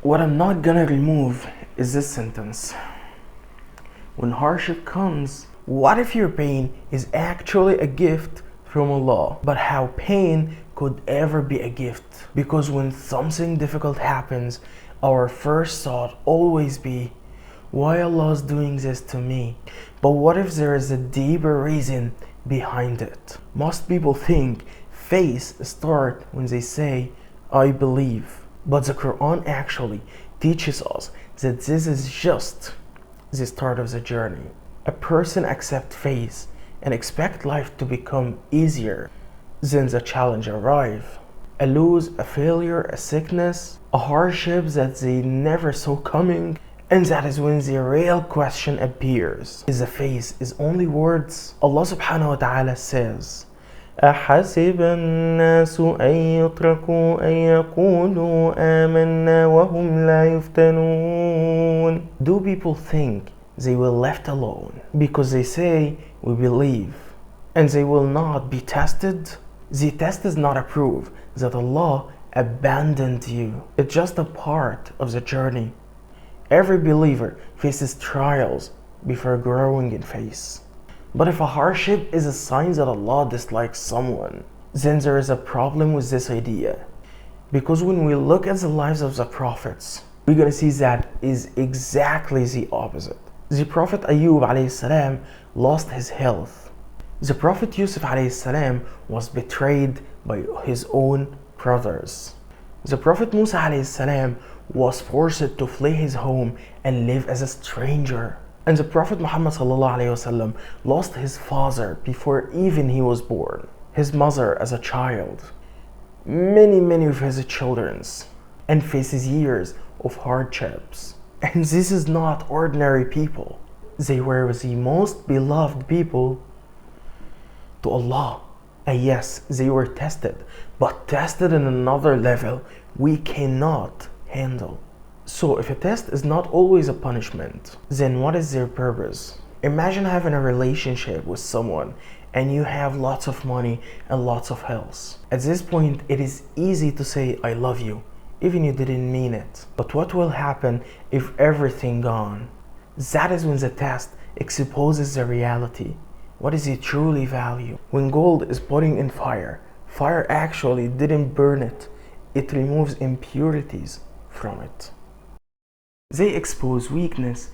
What I'm not gonna remove is this sentence. When hardship comes, what if your pain is actually a gift from Allah? But how pain could ever be a gift? Because when something difficult happens, our first thought always be, why Allah is doing this to me? But what if there is a deeper reason behind it? Most people think faith starts when they say, I believe. But the Quran actually teaches us that this is just the start of the journey. A person accepts faith and expect life to become easier. Then the challenge arrive. A loss, a failure, a sickness, a hardship that they never saw coming. And that is when the real question appears. Is the faith is only words? Allah subhanahu wa ta'ala says, أحسب الناس أن يتركوا أن يقولوا آمنا وهم لا يفتنون. Do people think they will left alone because they say we believe and they will not be tested? The test is not a proof that Allah abandoned you. It's just a part of the journey. Every believer faces trials before growing in faith. But if a hardship is a sign that Allah dislikes someone, then there is a problem with this idea. Because when we look at the lives of the prophets, we're going to see that is exactly the opposite. The Prophet Ayub alayhi salam lost his health. The Prophet Yusuf alayhi salam was betrayed by his own brothers. The Prophet Musa alayhi salam was forced to flee his home and live as a stranger. And the Prophet Muhammad sallallahu alaihi wasallam lost his father before even he was born, his mother as a child, many of his children's, and faces years of hardships. And this is not ordinary people. They were the most beloved people to Allah. And yes, they were tested, but tested in another level we cannot handle. So if a test is not always a punishment, then what is their purpose? Imagine having a relationship with someone and you have lots of money and lots of health. At this point, it is easy to say I love you, even you didn't mean it. But what will happen if everything gone? That is when the test exposes the reality. What is it truly value? When gold is put in fire, fire actually didn't burn it. It removes impurities from it. They expose weakness.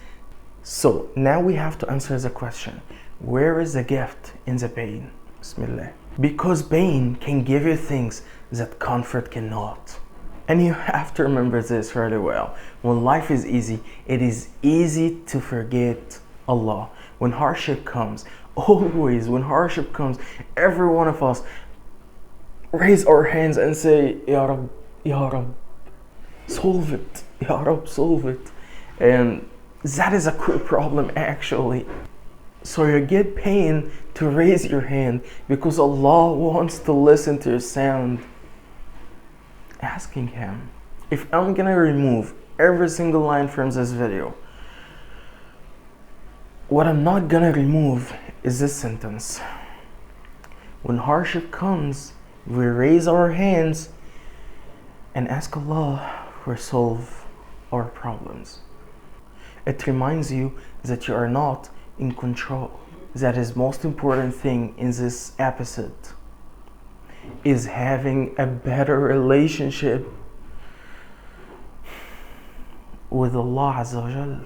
So now we have to answer the question, where is the gift in the pain? Bismillah. Because pain can give you things that comfort cannot. And you have to remember this really well. When life is easy, it is easy to forget Allah. When hardship comes, always when hardship comes, every one of us raise our hands and say, Ya Rab, Ya Rab, solve it. Ya Rab, solve it. And that is a cool problem actually. So you get pain to raise your hand because Allah wants to listen to your sound. Asking Him. If I'm gonna remove every single line from this video, what I'm not gonna remove is this sentence. When hardship comes, we raise our hands and ask Allah to solve our problems. It reminds you that you are not in control. That is most important thing in this episode is having a better relationship with Allah Azza wa Jal.